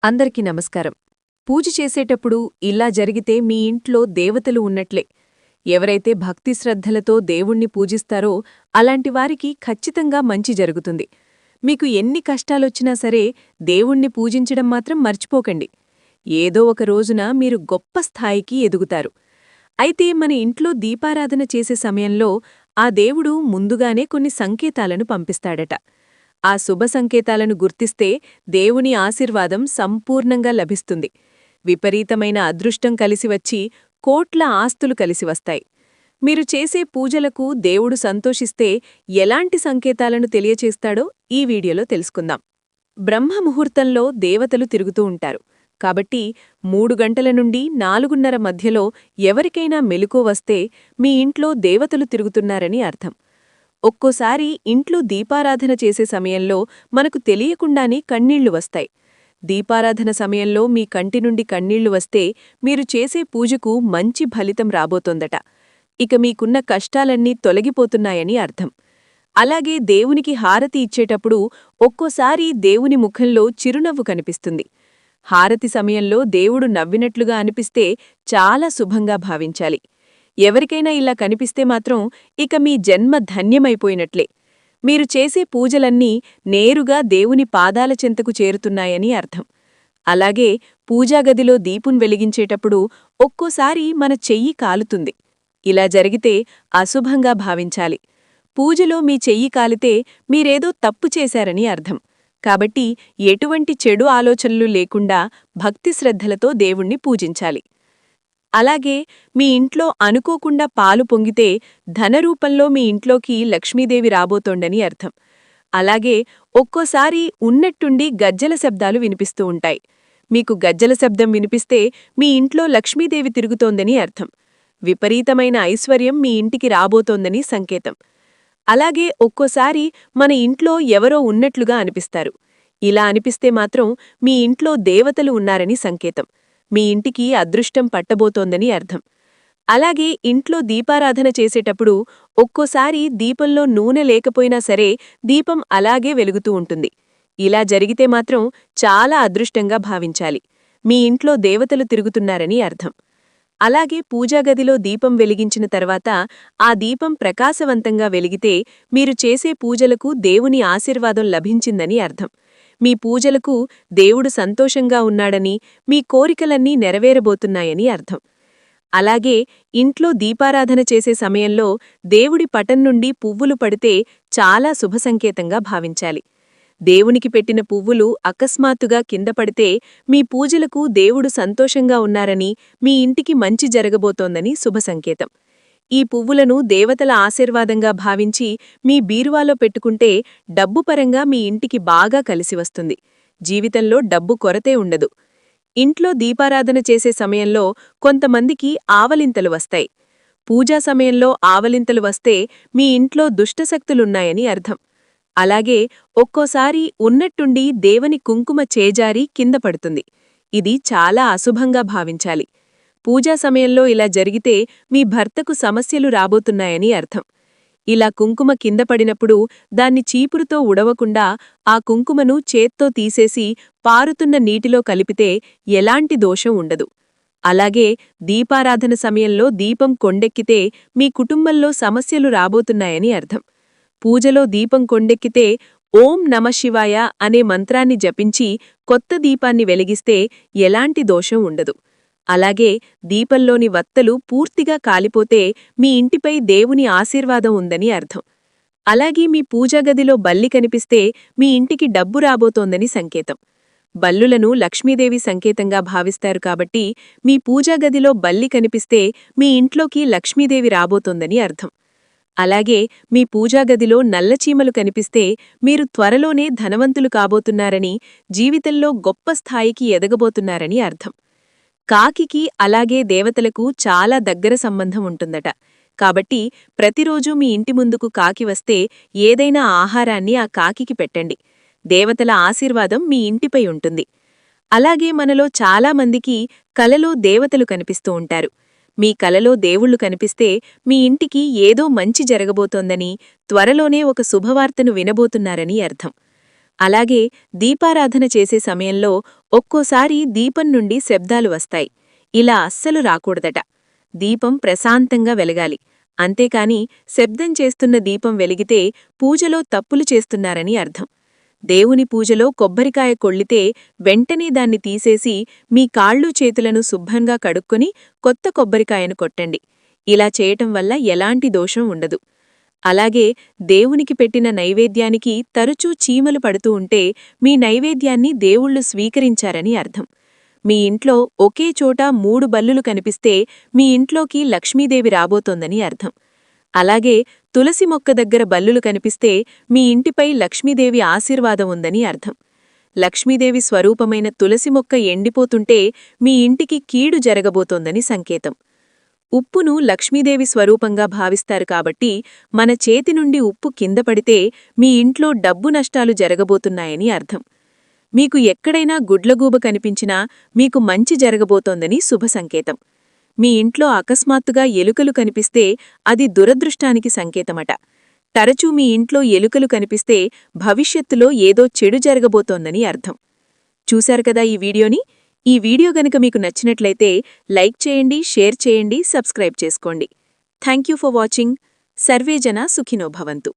అందరికీ నమస్కారం. పూజ చేసేటప్పుడు ఇలా జరిగితే మీ ఇంట్లో దేవతలు ఉన్నట్లే. ఎవరైతే భక్తి శ్రద్ధలతో దేవుణ్ణి పూజిస్తారో అలాంటి వారికి ఖచ్చితంగా మంచి జరుగుతుంది. మీకు ఎన్ని కష్టాలొచ్చినా సరే దేవుణ్ణి పూజించడం మాత్రం మర్చిపోకండి. ఏదో ఒక రోజున మీరు గొప్ప స్థాయికి ఎదుగుతారు. అయితే మన ఇంట్లో దీపారాధన చేసే సమయంలో ఆ దేవుడు ముందుగానే కొన్ని సంకేతాలను పంపిస్తాడట. ఆ శుభ సంకేతాలను గుర్తిస్తే దేవుని ఆశీర్వాదం సంపూర్ణంగా లభిస్తుంది. విపరీతమైన అదృష్టం కలిసివచ్చి కోట్ల ఆస్తులు కలిసివస్తాయి. మీరు చేసే పూజలకు దేవుడు సంతోషిస్తే ఎలాంటి సంకేతాలను తెలియచేస్తాడో ఈ వీడియోలో తెలుసుకుందాం. బ్రహ్మముహూర్తంలో దేవతలు తిరుగుతూ ఉంటారు. కాబట్టి 3 గంటల నుండి 4:30 మధ్యలో ఎవరికైనా మెలకువ వస్తే మీ ఇంట్లో దేవతలు తిరుగుతున్నారని అర్థం. ఒక్కోసారి ఇంట్లో దీపారాధన చేసే సమయంలో మనకు తెలియకుండానే కన్నీళ్లు వస్తాయి. దీపారాధన సమయంలో మీ కంటి నుండి కన్నీళ్లు వస్తే మీరు చేసే పూజకు మంచి ఫలితం రాబోతోందట. ఇక మీకున్న కష్టాలన్నీ తొలగిపోతున్నాయని అర్థం. అలాగే దేవునికి హారతి ఇచ్చేటప్పుడు ఒక్కోసారి దేవుని ముఖంలో చిరునవ్వు కనిపిస్తుంది. హారతి సమయంలో దేవుడు నవ్వినట్లుగా అనిపిస్తే చాలా శుభంగా భావించాలి. ఎవరికైనా ఇలా కనిపిస్తే మాత్రం ఇక మీ జన్మ ధన్యమైపోయినట్లే. మీరు చేసే పూజలన్నీ నేరుగా దేవుని పాదాల చెంతకు చేరుతున్నాయని అర్థం. అలాగే పూజాగదిలో దీపం వెలిగించేటప్పుడు ఒక్కోసారి మన చెయ్యి కాలుతుంది. ఇలా జరిగితే అశుభంగా భావించాలి. పూజలో మీ చెయ్యి కాలితే మీరేదో తప్పు చేశారని అర్థం. కాబట్టి ఎటువంటి చెడు ఆలోచనలు లేకుండా భక్తి శ్రద్ధలతో దేవుణ్ణి పూజించాలి. అలాగే మీ ఇంట్లో అనుకోకుండా పాలు పొంగితే ధనరూపంలో మీ ఇంట్లోకి లక్ష్మీదేవి రాబోతోందని అర్థం. అలాగే ఒక్కోసారి ఉన్నట్టుండి గజ్జల శబ్దాలు వినిపిస్తూ ఉంటాయి. మీకు గజ్జల శబ్దం వినిపిస్తే మీ ఇంట్లో లక్ష్మీదేవి తిరుగుతోందని అర్థం. విపరీతమైన ఐశ్వర్యం మీ ఇంటికి రాబోతోందని సంకేతం. అలాగే ఒక్కోసారి మన ఇంట్లో ఎవరో ఉన్నట్లుగా అనిపిస్తారు. ఇలా అనిపిస్తే మాత్రం మీ ఇంట్లో దేవతలు ఉన్నారని సంకేతం. మీ ఇంటికి అదృష్టం పట్టబోతోందని అర్థం. అలాగే ఇంట్లో దీపారాధన చేసేటప్పుడు ఒక్కోసారి దీపంలో నూనె లేకపోయినా సరే దీపం అలాగే వెలుగుతూ ఉంటుంది. ఇలా జరిగితే మాత్రం చాలా అదృష్టంగా భావించాలి. మీ ఇంట్లో దేవతలు తిరుగుతున్నారని అర్థం. అలాగే పూజాగదిలో దీపం వెలిగించిన తర్వాత ఆ దీపం ప్రకాశవంతంగా వెలిగితే మీరు చేసే పూజలకు దేవుని ఆశీర్వాదం లభించిందని అర్థం. మీ పూజలకు దేవుడు సంతోషంగా ఉన్నాడని, మీ కోరికలన్నీ నెరవేరబోతున్నాయని అర్థం. అలాగే ఇంట్లో దీపారాధన చేసే సమయంలో దేవుడి పటం నుండి పువ్వులు పడితే చాలా శుభసంకేతంగా భావించాలి. దేవునికి పెట్టిన పువ్వులు అకస్మాత్తుగా కింద పడితే మీ పూజలకు దేవుడు సంతోషంగా ఉన్నారని, మీ ఇంటికి మంచి జరగబోతోందని శుభసంకేతం. ఈ పువ్వులను దేవతల ఆశీర్వాదంగా భావించి మీ బీరువాలో పెట్టుకుంటే డబ్బు పరంగా మీ ఇంటికి బాగా కలిసివస్తుంది. జీవితంలో డబ్బు కొరతే ఉండదు. ఇంట్లో దీపారాధన చేసే సమయంలో కొంతమందికి ఆవలింతలు వస్తాయి. పూజా సమయంలో ఆవలింతలు వస్తే మీ ఇంట్లో దుష్టశక్తులున్నాయని అర్థం. అలాగే ఒక్కోసారి ఉన్నట్టుండి దేవుని కుంకుమ చేజారి కింద పడుతుంది. ఇది చాలా అశుభంగా భావించాలి. పూజా సమయంలో ఇలా జరిగితే మీ భర్తకు సమస్యలు రాబోతున్నాయని అర్థం. ఇలా కుంకుమ కింద పడినప్పుడు దాన్ని చీపురుతో ఉడవకుండా ఆ కుంకుమను చేత్తో తీసేసి పారుతున్న నీటిలో కలిపితే ఎలాంటి దోషం ఉండదు. అలాగే దీపారాధన సమయంలో దీపం కొండెక్కితే మీ కుటుంబంలో సమస్యలు రాబోతున్నాయని అర్థం. పూజలో దీపం కొండెక్కితే ఓం నమఃశివాయ అనే మంత్రాన్ని జపించి కొత్త దీపాన్ని వెలిగిస్తే ఎలాంటి దోషం ఉండదు. అలాగే దీపంలోని వత్తలు పూర్తిగా కాలిపోతే మీ ఇంటిపై దేవుని ఆశీర్వాదం ఉందని అర్థం. అలాగే మీ పూజాగదిలో బల్లి కనిపిస్తే మీ ఇంటికి డబ్బు రాబోతోందని సంకేతం. బల్లులను లక్ష్మీదేవి సంకేతంగా భావిస్తారు కాబట్టి మీ పూజాగదిలో బల్లి కనిపిస్తే మీ ఇంట్లోకి లక్ష్మీదేవి రాబోతోందని అర్థం. అలాగే మీ పూజాగదిలో నల్లచీమలు కనిపిస్తే మీరు త్వరలోనే ధనవంతులు కాబోతున్నారని, జీవితంలో గొప్ప స్థాయికి ఎదగబోతున్నారని అర్థం. కాకికి అలాగే దేవతలకు చాలా దగ్గర సంబంధం ఉంటుందట. కాబట్టి ప్రతిరోజూ మీ ఇంటి ముందుకు కాకి వస్తే ఏదైనా ఆహారాన్ని ఆ కాకికి పెట్టండి. దేవతల ఆశీర్వాదం మీ ఇంటిపై ఉంటుంది. అలాగే మనలో చాలామందికి కలలో దేవతలు కనిపిస్తూ ఉంటారు. మీ కలలో దేవుళ్ళు కనిపిస్తే మీ ఇంటికి ఏదో మంచి జరగబోతోందని, త్వరలోనే ఒక శుభవార్తను వినబోతున్నారని అర్థం. అలాగే దీపారాధన చేసే సమయంలో ఒక్కోసారి దీపం నుండి శబ్దాలు వస్తాయి. ఇలా అస్సలు రాకూడదట. దీపం ప్రశాంతంగా వెలగాలి. అంతేకాని శబ్దం చేస్తున్న దీపం వెలిగితే పూజలో తప్పులు చేస్తున్నారని అర్థం. దేవుని పూజలో కొబ్బరికాయ కొళ్ళితే వెంటనే దాన్ని తీసేసి మీ కాళ్ళు చేతులను శుభ్రంగా కడుక్కొని కొత్త కొబ్బరికాయను కొట్టండి. ఇలా చేయటం వల్ల ఎలాంటి దోషం ఉండదు. అలాగే దేవునికి పెట్టిన నైవేద్యానికి తరచూ చీమలు పడుతూ ఉంటే మీ నైవేద్యాన్ని దేవుళ్ళు స్వీకరించారని అర్థం. మీ ఇంట్లో ఒకే చోట 3 బల్లులు కనిపిస్తే మీ ఇంట్లోకి లక్ష్మీదేవి రాబోతోందని అర్థం. అలాగే తులసి మొక్క దగ్గర బల్లులు కనిపిస్తే మీ ఇంటిపై లక్ష్మీదేవి ఆశీర్వాదం ఉందని అర్థం. లక్ష్మీదేవి స్వరూపమైన తులసి మొక్క ఎండిపోతుంటే మీ ఇంటికి కీడు జరగబోతోందని సంకేతం. ఉప్పును లక్ష్మీదేవి స్వరూపంగా భావిస్తారు కాబట్టి మన చేతి నుండి ఉప్పు కింద పడితే మీ ఇంట్లో డబ్బు నష్టాలు జరగబోతున్నాయని అర్థం. మీకు ఎక్కడైనా గుడ్లగూబ కనిపించినా మీకు మంచి జరగబోతోందని శుభ సంకేతం. మీ ఇంట్లో అకస్మాత్తుగా ఎలుకలు కనిపిస్తే అది దురదృష్టానికి సంకేతమట. తరచూ మీ ఇంట్లో ఎలుకలు కనిపిస్తే భవిష్యత్తులో ఏదో చెడు జరగబోతోందని అర్థం. చూశారు కదా ఈ వీడియోని? ఈ వీడియో గనుక మీకు నచ్చినట్లయితే లైక్ చేయండి, షేర్ చేయండి, సబ్స్క్రైబ్ చేసుకోండి. Thank you for watching. సర్వేజన సుఖినో భవంతు.